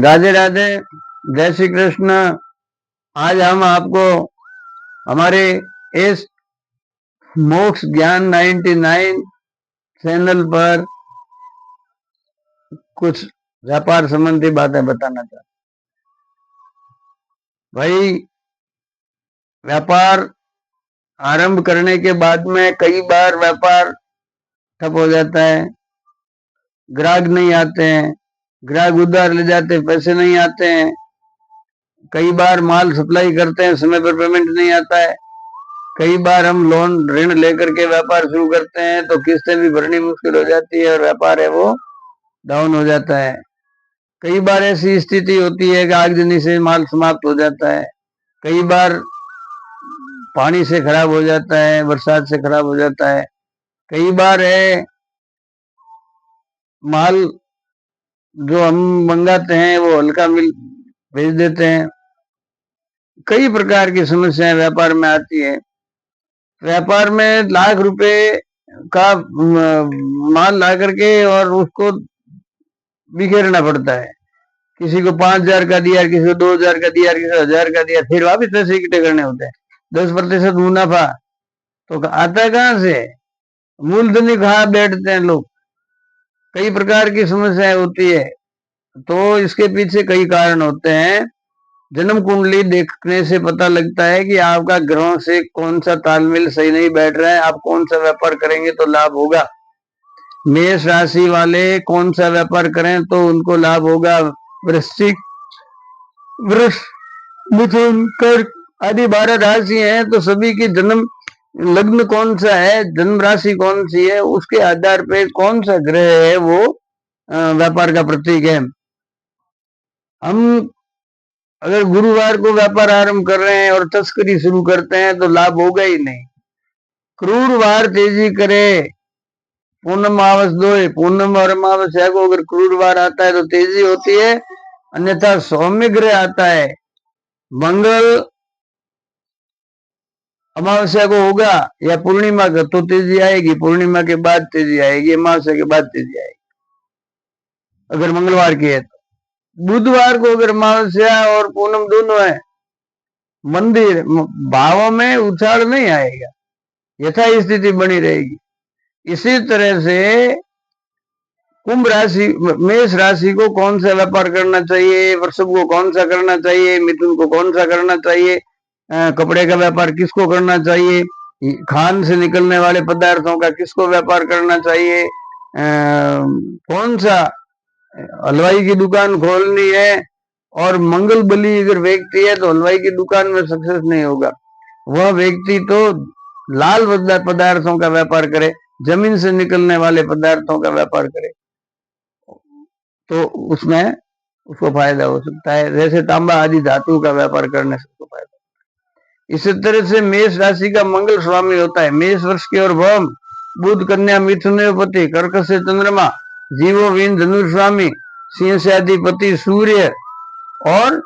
राधे राधे, जय श्री कृष्ण। आज हम आपको हमारे इस मोक्ष ज्ञान 99 चैनल पर कुछ व्यापार संबंधी बातें बताना चाहते। भाई, व्यापार आरंभ करने के बाद में कई बार व्यापार ठप हो जाता है, ग्राहक नहीं आते हैं, ग्राहक उधार ले जाते, पैसे नहीं आते हैं, कई बार माल सप्लाई करते हैं, समय पर पेमेंट नहीं आता है, कई बार हम लोन ऋण लेकर के व्यापार शुरू करते हैं तो किस्तें भी भरनी मुश्किल हो जाती है और व्यापार है वो डाउन हो जाता है। कई बार ऐसी स्थिति होती है कि आगजनी से माल समाप्त हो जाता है, कई बार पानी से खराब हो जाता है, बरसात से खराब हो जाता है, कई बार है माल जो हम मंगाते हैं वो हल्का मिल भेज देते हैं। कई प्रकार की समस्याएं व्यापार में आती है। व्यापार में लाख रुपए का माल ला करके और उसको बिखेरना पड़ता है। किसी को 5,000 का दिया, किसी को 2,000 का दिया, किसी को 1,000 का दिया, फिर वापिस पैसे इकट्ठे करने होते हैं। 10% मुनाफा तो आता है कहां से? मूलधन ही खा बैठते हैं लोग। कई प्रकार की समस्याएं होती है, तो इसके पीछे कई कारण होते हैं। जन्म कुंडली देखने से पता लगता है कि आपका ग्रहों से कौन सा तालमेल सही नहीं बैठ रहा है, आप कौन सा व्यापार करेंगे तो लाभ होगा। मेष राशि वाले कौन सा व्यापार करें तो उनको लाभ होगा। वृश्चिक, वृष, मिथुन, कर्क आदि 12 राशि हैं, तो सभी की जन्म लग्न कौन सा है, जन्म राशि कौन सी है, उसके आधार पे कौन सा ग्रह है वो व्यापार का प्रतीक है। हम अगर गुरुवार को व्यापार आरंभ कर रहे हैं और तस्करी शुरू करते हैं तो लाभ होगा ही नहीं। क्रूरवार तेजी करे, पूनम अमावस दो, पूनम और अमावस्या को अगर क्रूरवार आता है तो तेजी होती है, अन्यथा सौम्य ग्रह आता है। मंगल अमावस्या को होगा या पूर्णिमा का तो तेजी आएगी, पूर्णिमा के बाद तेजी आएगी, अमावस्या के बाद तेजी आएगी अगर मंगलवार की है तो। बुधवार को अगर अमावस्या और पूनम दोनों है, मंदिर भावों में उछाल नहीं आएगा, यथा स्थिति बनी रहेगी। इसी तरह से कुंभ राशि, मेष राशि को कौन सा व्यापार करना चाहिए, वृषभ को कौन सा करना चाहिए, मिथुन को कौन सा करना चाहिए, कपड़े का व्यापार किसको करना चाहिए, खान से निकलने वाले पदार्थों का किसको व्यापार करना चाहिए, कौन सा हलवाई की दुकान खोलनी है, और मंगल बली अगर व्यक्ति है तो हलवाई की दुकान में सक्सेस नहीं होगा। वह व्यक्ति तो लाल पदार्थों का व्यापार करे, जमीन से निकलने वाले पदार्थों का व्यापार करे तो उसमें उसको फायदा हो सकता है। जैसे तांबा आदि धातु का व्यापार करने से उसको फायदा। इसी तरह से मेष राशि का मंगल स्वामी होता है। मेष वर्ष की ओर भौम, बुध कन्या मिथुन पति, कर्क से चंद्रमा, जीवो वीन धनु स्वामी, सिंह से अधिपति सूर्य, और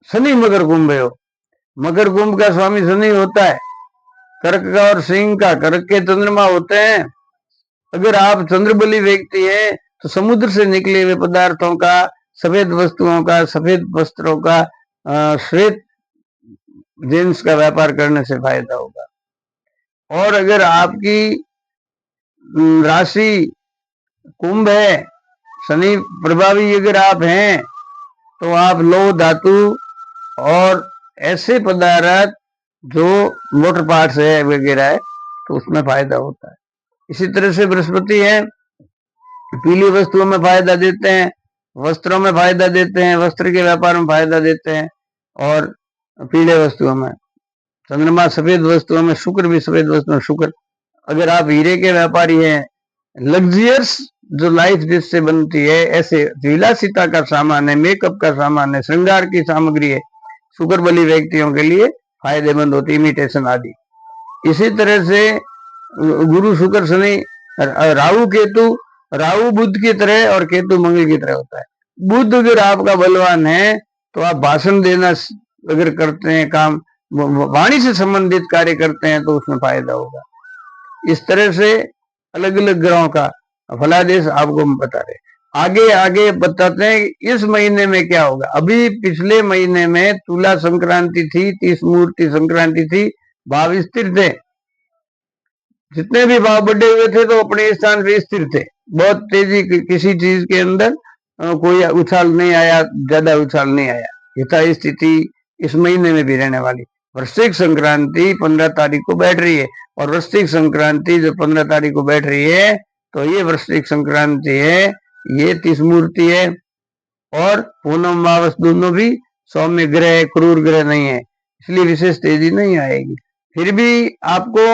शनि मकर कुंभ है। मकर कुंभ का स्वामी शनि होता है, कर्क का और सिंह का, कर्क के चंद्रमा होते हैं। अगर आप चंद्रबली व्यक्ति हैं तो समुद्र से निकले हुए पदार्थों का, सफेद वस्तुओं का, सफेद वस्त्रों का, श्वेत जींस का व्यापार करने से फायदा होगा। और अगर आपकी राशि कुंभ है, शनि प्रभावी अगर आप हैं तो आप लौह धातु और ऐसे पदार्थ जो मोटर पार्ट्स है वगैरह है तो उसमें फायदा होता है। इसी तरह से बृहस्पति है, पीली वस्तुओं में फायदा देते हैं, वस्त्रों में फायदा देते हैं, वस्त्र के व्यापार में फायदा देते हैं, और पीले वस्तुओं में। चंद्रमा सफेद वस्तुओं में, शुक्र भी सफेद वस्तुओं में शुक्र। अगर आप हीरे के व्यापारी हैं, लग्जरियस जो लाइफ जिससे बनती है, ऐसे विलासिता का सामान है, मेकअप का सामान है, श्रृंगार की सामग्री है, शुक्र बली व्यक्तियों के लिए फायदेमंद होती, इमिटेशन आदि। इसी तरह से गुरु शुक्र शनि राहु केतु, राहु बुध की तरह और केतु मंगल की तरह होता है। बुध अगर आपका बलवान है तो आप भाषण देना अगर करते हैं, काम वाणी से संबंधित कार्य करते हैं तो उसमें फायदा होगा। इस तरह से अलग अलग ग्रहों का फलादेश आपको बता रहे। आगे आगे बताते हैं कि इस महीने में क्या होगा। अभी पिछले महीने में तुला संक्रांति थी, 30 मूर्ति संक्रांति थी, भाव स्थिर थे, जितने भी भाव बढ़े हुए थे तो अपने स्थान पे स्थिर थे। बहुत तेजी किसी चीज के अंदर कोई उछाल नहीं आया, ज्यादा उछाल नहीं आया। यथा स्थिति इस महीने में भी रहने वाली। वृश्चिक संक्रांति 15 तारीख को बैठ रही है, और वृश्चिक संक्रांति जो 15 तारीख को बैठ रही है, तो ये वृश्चिक संक्रांति है, ये 30 मूर्ति है, और पूनम अमावस दोनों भी सौम्य ग्रह है, क्रूर ग्रह नहीं है, इसलिए विशेष तेजी नहीं आएगी। फिर भी आपको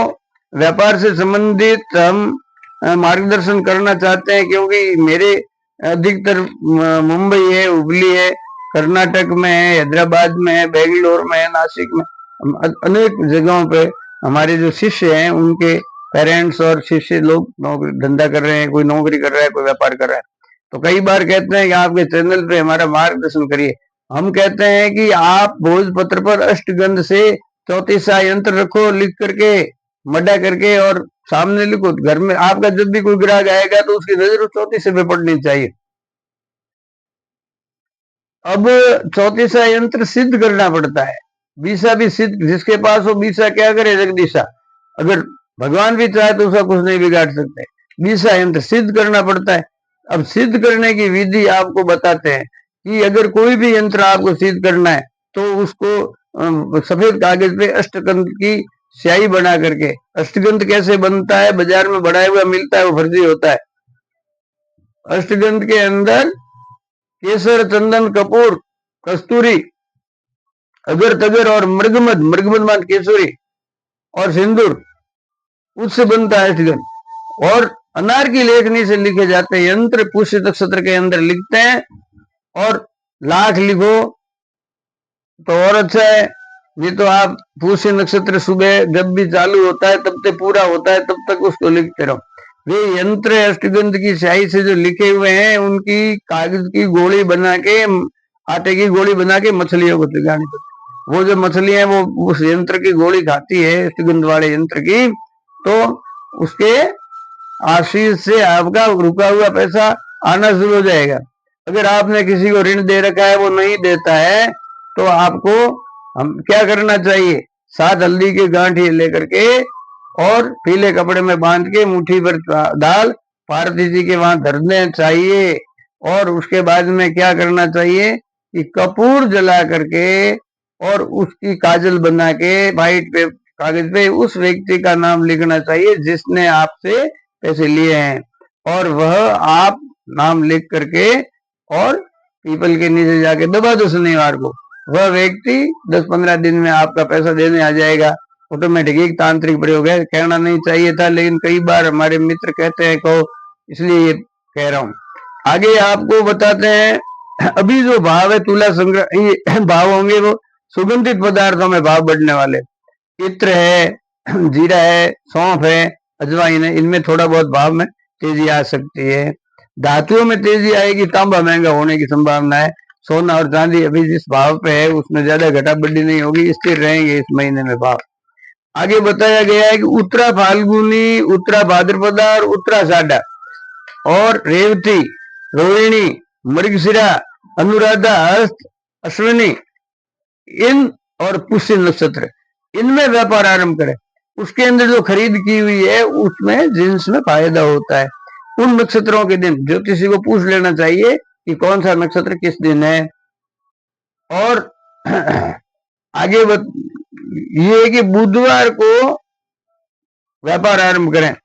व्यापार से संबंधित हम मार्गदर्शन करना चाहते हैं, क्योंकि मेरे अधिकतर मुंबई है, हुबली है, कर्नाटक में है, हैदराबाद में है, बेंगलोर में है, नासिक में, अनेक जगहों पे हमारे जो शिष्य हैं उनके पेरेंट्स और शिष्य लोग नौकरी धंधा कर रहे हैं, कोई नौकरी कर रहा है, कोई व्यापार कर रहा है। तो कई बार कहते हैं कि आपके चैनल पे हमारा मार्गदर्शन करिए। हम कहते हैं कि आप भोजपत्र पर अष्टगंध से 34 यंत्र रखो, लिख करके मड्डा करके, और सामने लिखो। घर में आपका जब भी कोई ग्राहक आएगा तो उसकी नजर 34 पे पड़नी चाहिए। अब 34 यंत्र सिद्ध करना पड़ता है, बीसा भी सिद्ध, जिसके पास हो बीसा क्या करे जगदीशा। अगर भगवान भी चाहे तो उसका कुछ नहीं बिगाड़ सकते। बीसा यंत्र सिद्ध करना पड़ता है। अब सिद्ध करने की विधि आपको बताते हैं कि अगर कोई भी यंत्र आपको सिद्ध करना है तो उसको सफेद कागज पे अष्टगंध की स्याही बना करके, अष्टगंध कैसे बनता है, बाजार में बढ़ाया हुआ मिलता है, वो फर्जी होता है। अष्टगंध के अंदर केसर, चंदन, कपूर, कस्तूरी, अगर तगर और मृगमद, मृगमद मान केसरी, और सिंदूर, उससे बनता है अष्टगंध। और अनार की लेखनी से लिखे जाते हैं यंत्र, पुष्य नक्षत्र के अंदर लिखते हैं, और लाख लिखो तो और अच्छा है। नहीं तो आप पुष्य नक्षत्र सुबह जब भी चालू होता है तब तक पूरा होता है, तब तक उसको लिखते रहो। वे यंत्र अष्टगंध की स्याही से जो लिखे हुए हैं उनकी कागज की गोली बना के, आटे की गोली बना के मछलियों को खिलानी पड़ती। वो जो मछलियां वो उस यंत्र की गोली खाती है, अष्टगंध वाले यंत्र की, तो उसके आशीष से आपका रुका हुआ पैसा आना शुरू हो जाएगा। अगर आपने किसी को ऋण दे रखा है, वो नहीं देता है, तो आपको हम क्या करना चाहिए, 7 हल्दी के गांठिए लेकर के और पीले कपड़े में बांध के मुट्ठी भर दाल पार्वती जी के वहां धरने चाहिए। और उसके बाद में क्या करना चाहिए कि कपूर जला करके और उसकी काजल बना के व्हाइट पे कागज पे उस व्यक्ति का नाम लिखना चाहिए जिसने आपसे पैसे लिए हैं, और वह आप नाम लिख करके और पीपल के नीचे जाके दबा दो शनिवार को। वह व्यक्ति 10-15 दिन में आपका पैसा देने आ जाएगा। ऑटोमेटिक एक तांत्रिक प्रयोग है, कहना नहीं चाहिए था, लेकिन कई बार हमारे मित्र कहते हैं कहो, इसलिए ये कह रहा हूं। आगे आपको बताते हैं, अभी जो भाव है तुला संग्रह भाव होंगे वो सुगंधित पदार्थों में भाव बढ़ने वाले। इत्र है, जीरा है, सौंफ है, अजवाइन है, इनमें थोड़ा बहुत भाव में तेजी आ सकती है। धातुओं में तेजी आएगी, तांबा महंगा होने की संभावना है। सोना और चांदी अभी जिस भाव पे है उसमें ज्यादा घटा बढ़ी नहीं होगी, स्थिर रहेंगे इस महीने में भाव। आगे बताया गया है कि उत्तरा फाल्गुनी, उत्तरा भाद्रपदा और उत्तरा साढ़ा और रेवती, रोहिणी, मृगशिरा, अनुराधा, हस्त, अश्विनी, इन और पुष्य नक्षत्र, इनमें व्यापार आरंभ करें। उसके अंदर जो खरीद की हुई है उसमें जिन्स में फायदा होता है। उन नक्षत्रों के दिन ज्योतिषी को पूछ लेना चाहिए कि कौन सा नक्षत्र किस दिन है। और आगे ये है कि बुधवार को व्यापार आरंभ करें,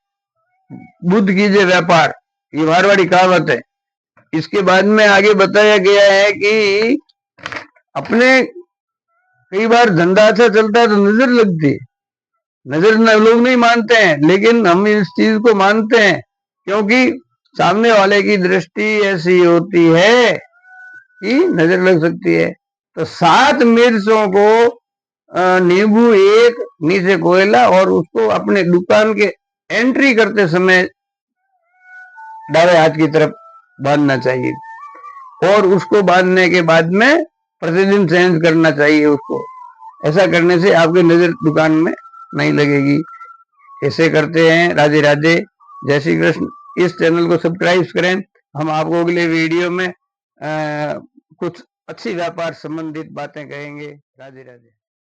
बुध कीजिए व्यापार, ये मारवाड़ी कहावत है। इसके बाद में आगे बताया गया है कि अपने कई बार धंधा अच्छा चलता है तो नजर लगती है, नजर लोग नहीं मानते हैं, लेकिन हम इस चीज को मानते हैं, क्योंकि सामने वाले की दृष्टि ऐसी होती है कि नजर लग सकती है। तो 7 मिर्चों को नींबू एक, नीचे कोयला, और उसको अपने दुकान के एंट्री करते समय दाएं हाथ की तरफ बांधना चाहिए, और उसको बांधने के बाद में प्रतिदिन चेंज करना चाहिए उसको। ऐसा करने से आपकी नजर दुकान में नहीं लगेगी। ऐसे करते हैं। राधे राधे, जय श्री कृष्ण। इस चैनल को सब्सक्राइब करें, हम आपको अगले वीडियो में कुछ अच्छी व्यापार संबंधित बातें कहेंगे। राधे राधे।